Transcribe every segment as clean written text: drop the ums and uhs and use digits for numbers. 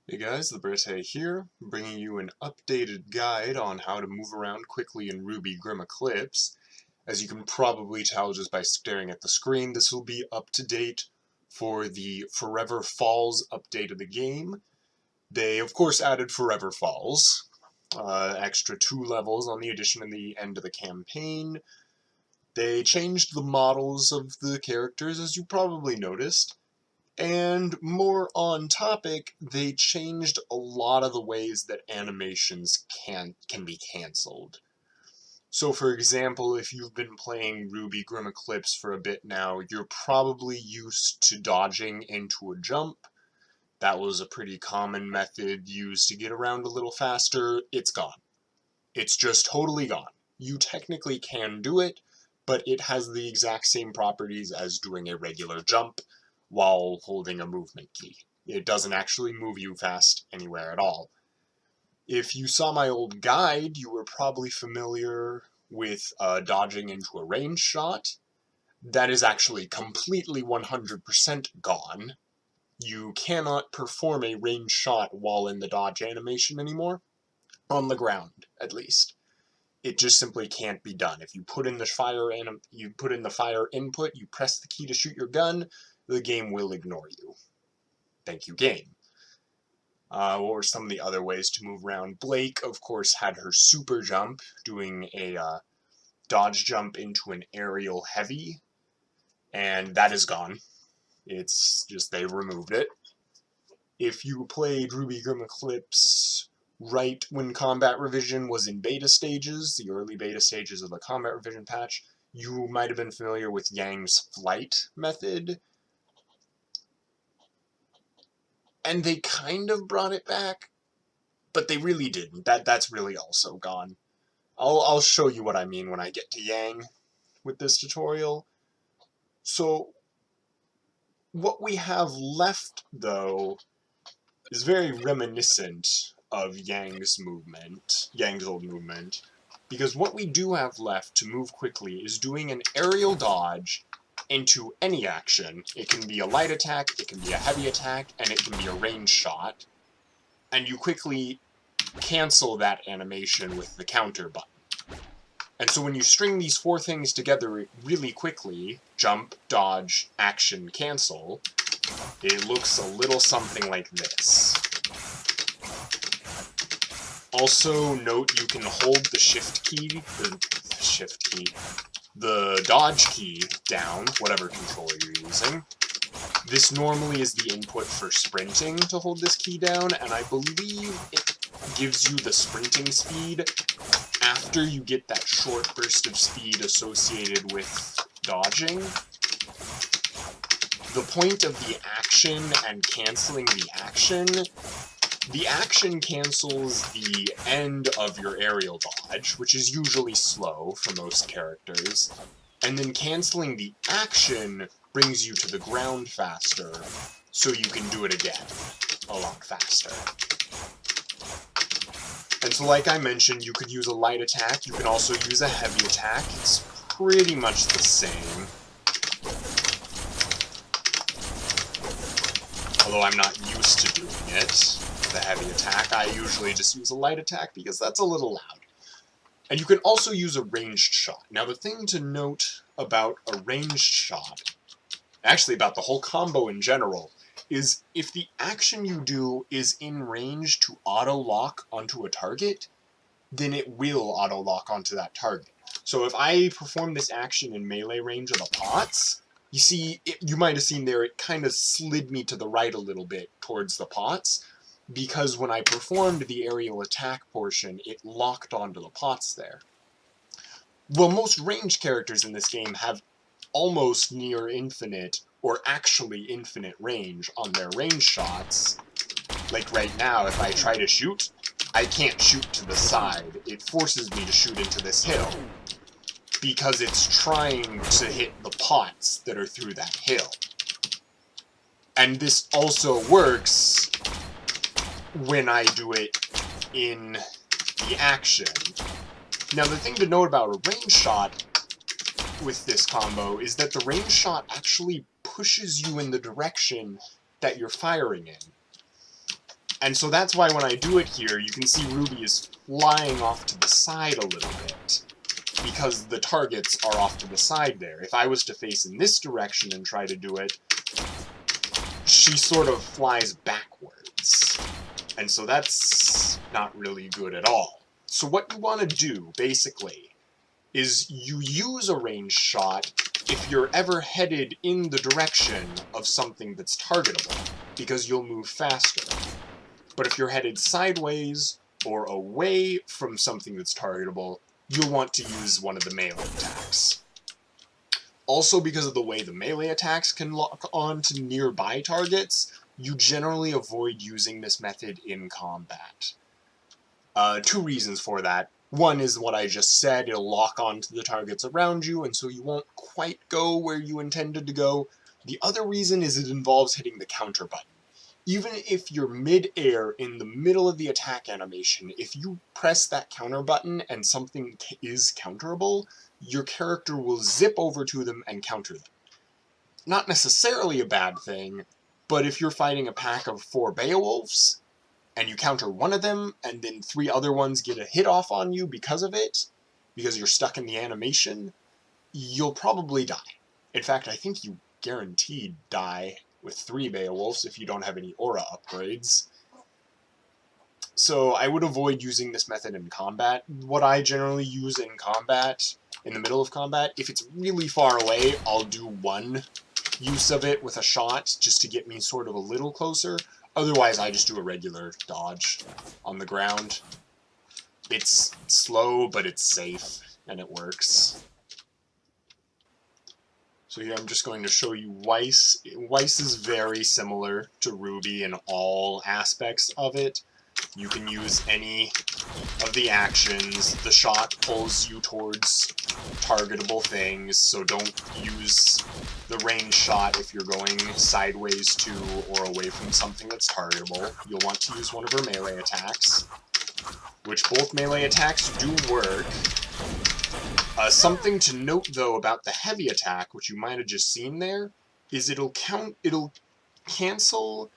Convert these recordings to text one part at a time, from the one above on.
Hey guys, the Brite here, bringing you an updated guide on how to move around quickly in RWBY Grimm Eclipse. As you can probably tell just by staring at the screen, this will be up to date for the Forever Falls update of the game. They, of course, added Forever Falls, extra 2 levels on the addition in the end of the campaign. They changed the models of the characters, as you probably noticed. And more on topic, they changed a lot of the ways that animations can be cancelled. So for example, if you've been playing RWBY Grimm Eclipse for a bit now, you're probably used to dodging into a jump. That was a pretty common method used to get around a little faster. It's gone. It's just totally gone. You technically can do it, but it has the exact same properties as doing a regular jump while holding a movement key. It doesn't actually move you fast anywhere at all. If you saw my old guide, you were probably familiar with dodging into a range shot. That is actually completely 100% gone. You cannot perform a range shot while in the dodge animation anymore, on the ground at least. It just simply can't be done. If you put in the fire input, you press the key to shoot your gun, the game will ignore you. Thank you, game. What were some of the other ways to move around? Blake, of course, had her super jump, doing a dodge jump into an aerial heavy, and that is gone. It's just they removed it. If you played RWBY Grimm Eclipse right when Combat Revision was in beta stages, the early beta stages of the Combat Revision patch, you might have been familiar with Yang's flight method. And they kind of brought it back, but they really didn't. That's really also gone. I'll show you what I mean when I get to Yang with this tutorial. So, what we have left, though, is very reminiscent of Yang's old movement, because what we do have left to move quickly is doing an aerial dodge into any action. It can be a light attack, it can be a heavy attack, and it can be a range shot, and you quickly cancel that animation with the counter button. And so when you string these 4 things together really quickly, jump, dodge, action, cancel, it looks a little something like this. Also note you can hold the the dodge key down, whatever controller you're using. This normally is the input for sprinting to hold this key down, and I believe it gives you the sprinting speed after you get that short burst of speed associated with dodging. The point of the action and canceling the action cancels the end of your aerial dodge, which is usually slow for most characters, and then canceling the action brings you to the ground faster, so you can do it again a lot faster. And so like I mentioned, you could use a light attack, you can also use a heavy attack. It's pretty much the same. Although I'm not used to doing it, the heavy attack, I usually just use a light attack because that's a little loud. And you can also use a ranged shot. Now the thing to note about a ranged shot, actually about the whole combo in general, is if the action you do is in range to auto-lock onto a target, then it will auto-lock onto that target. So if I perform this action in melee range of the pots, you see, you might have seen there, it kind of slid me to the right a little bit towards the pots, because when I performed the aerial attack portion, it locked onto the pots there. Well, most ranged characters in this game have almost near infinite, or actually infinite range on their range shots. Like right now, if I try to shoot, I can't shoot to the side. It forces me to shoot into this hill, because it's trying to hit the pots that are through that hill. And this also works when I do it in the action. Now the thing to note about a range shot with this combo is that the range shot actually pushes you in the direction that you're firing in. And so that's why when I do it here, you can see RWBY is flying off to the side a little bit, because the targets are off to the side there. If I was to face in this direction and try to do it, she sort of flies backwards. And so that's not really good at all. So what you want to do, basically, is you use a ranged shot if you're ever headed in the direction of something that's targetable, because you'll move faster. But if you're headed sideways or away from something that's targetable, you'll want to use one of the melee attacks. Also, because of the way the melee attacks can lock on to nearby targets, you generally avoid using this method in combat. Two reasons for that. One is what I just said, it'll lock on to the targets around you, and so you won't quite go where you intended to go. The other reason is it involves hitting the counter button. Even if you're mid-air in the middle of the attack animation, if you press that counter button and something is counterable, your character will zip over to them and counter them. Not necessarily a bad thing, but if you're fighting a pack of 4 Beowulfs, and you counter one of them, and then 3 other ones get a hit off on you because of it, because you're stuck in the animation, you'll probably die. In fact, I think you guaranteed die with 3 Beowulfs if you don't have any aura upgrades. So I would avoid using this method in combat. What I generally use in combat, in the middle of combat, if it's really far away, I'll do one use of it with a shot, just to get me sort of a little closer. Otherwise, I just do a regular dodge on the ground. It's slow, but it's safe, and it works. So here I'm just going to show you Weiss. Weiss is very similar to RWBY in all aspects of it. You can use any of the actions. The shot pulls you towards targetable things, so don't use the range shot if you're going sideways to or away from something that's targetable. You'll want to use one of her melee attacks, which both melee attacks do work. Something to note, though, about the heavy attack, which you might have just seen there, is it'll cancel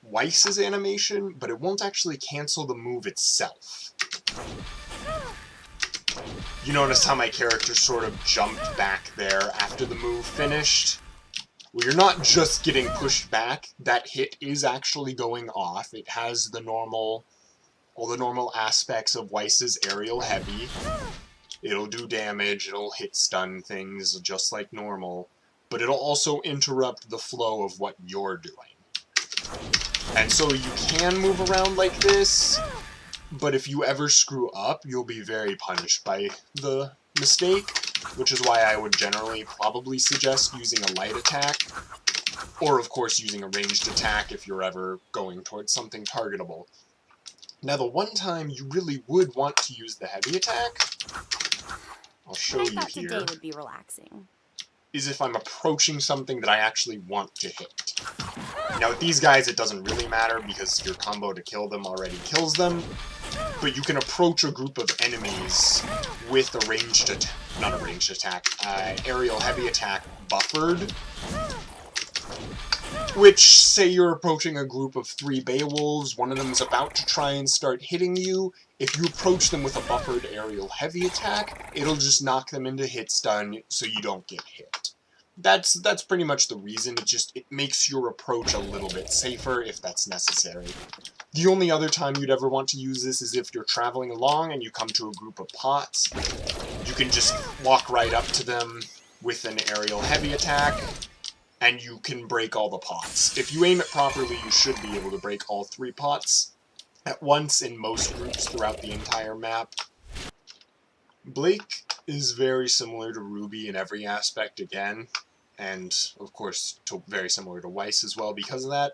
Weiss's animation, but it won't actually cancel the move itself. You notice how my character sort of jumped back there after the move finished? Well, you're not just getting pushed back, that hit is actually going off. It has all the normal aspects of Weiss's aerial heavy. It'll do damage, it'll hit stun things just like normal, but it'll also interrupt the flow of what you're doing. And so you can move around like this, but if you ever screw up, you'll be very punished by the mistake, which is why I would generally probably suggest using a light attack, or of course using a ranged attack if you're ever going towards something targetable. Now the one time you really would want to use the heavy attack, I'll show you here, today would be relaxing, is if I'm approaching something that I actually want to hit. Now with these guys it doesn't really matter because your combo to kill them already kills them, but you can approach a group of enemies with a ranged attack, not a ranged attack, aerial heavy attack buffered, which, say you're approaching a group of 3 Beowulfs, one of them is about to try and start hitting you. If you approach them with a buffered aerial heavy attack, it'll just knock them into hit stun so you don't get hit. That's pretty much the reason. It makes your approach a little bit safer if that's necessary. The only other time you'd ever want to use this is if you're traveling along and you come to a group of pots. You can just walk right up to them with an aerial heavy attack, and you can break all the pots. If you aim it properly, you should be able to break all 3 pots at once in most groups throughout the entire map. Blake is very similar to RWBY in every aspect again, and of course very similar to Weiss as well because of that.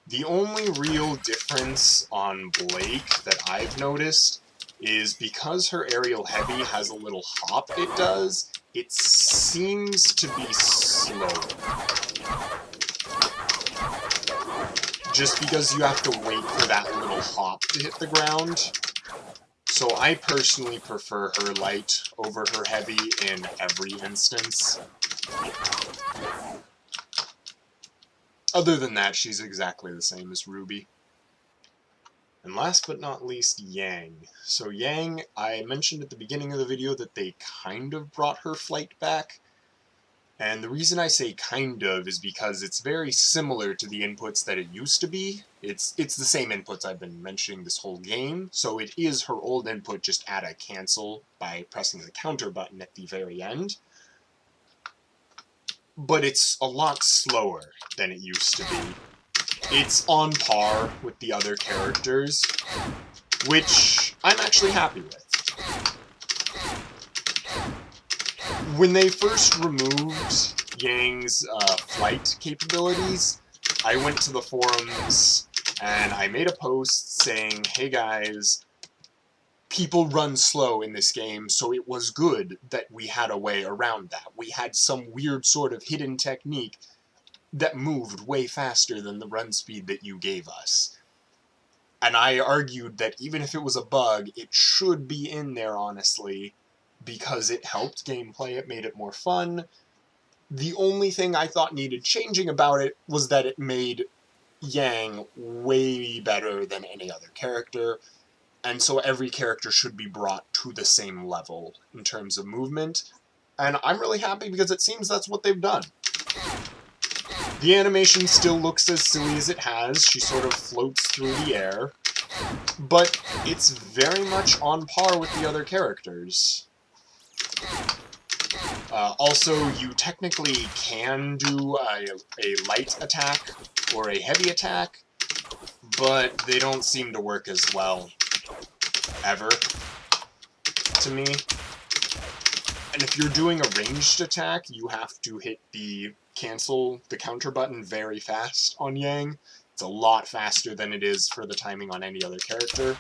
The only real difference on Blake that I've noticed is because her aerial heavy has a little hop it does, it seems to be slower. Just because you have to wait for that little hop to hit the ground. So I personally prefer her light over her heavy in every instance. Other than that, she's exactly the same as RWBY. And last but not least, Yang. So Yang, I mentioned at the beginning of the video that they kind of brought her flight back. And the reason I say kind of is because it's very similar to the inputs that it used to be. It's the same inputs I've been mentioning this whole game, so it is her old input, just add a cancel by pressing the counter button at the very end. But it's a lot slower than it used to be. It's on par with the other characters, which I'm actually happy with. When they first removed Yang's flight capabilities, I went to the forums and I made a post saying, hey guys, people run slow in this game, so it was good that we had a way around that. We had some weird sort of hidden technique that moved way faster than the run speed that you gave us. And I argued that even if it was a bug, it should be in there, honestly, because it helped gameplay, it made it more fun. The only thing I thought needed changing about it was that it made Yang way better than any other character, and so every character should be brought to the same level in terms of movement, and I'm really happy because it seems that's what they've done. The animation still looks as silly as it has, she sort of floats through the air, but it's very much on par with the other characters. Also, you technically can do a light attack or a heavy attack, but they don't seem to work as well, ever, to me. And if you're doing a ranged attack, you have to hit the counter button very fast on Yang. It's a lot faster than it is for the timing on any other character.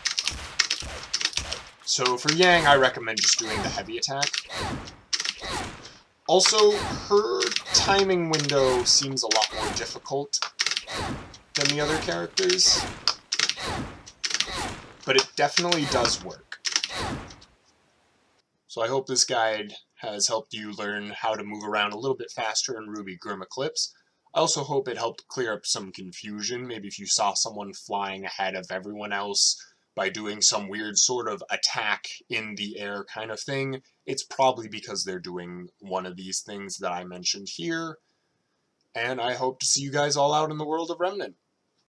So for Yang, I recommend just doing the heavy attack. Also, her timing window seems a lot more difficult than the other characters, but it definitely does work. So I hope this guide has helped you learn how to move around a little bit faster in RWBY Grimm Eclipse. I also hope it helped clear up some confusion, maybe if you saw someone flying ahead of everyone else by doing some weird sort of attack in the air kind of thing, it's probably because they're doing one of these things that I mentioned here. And I hope to see you guys all out in the world of Remnant.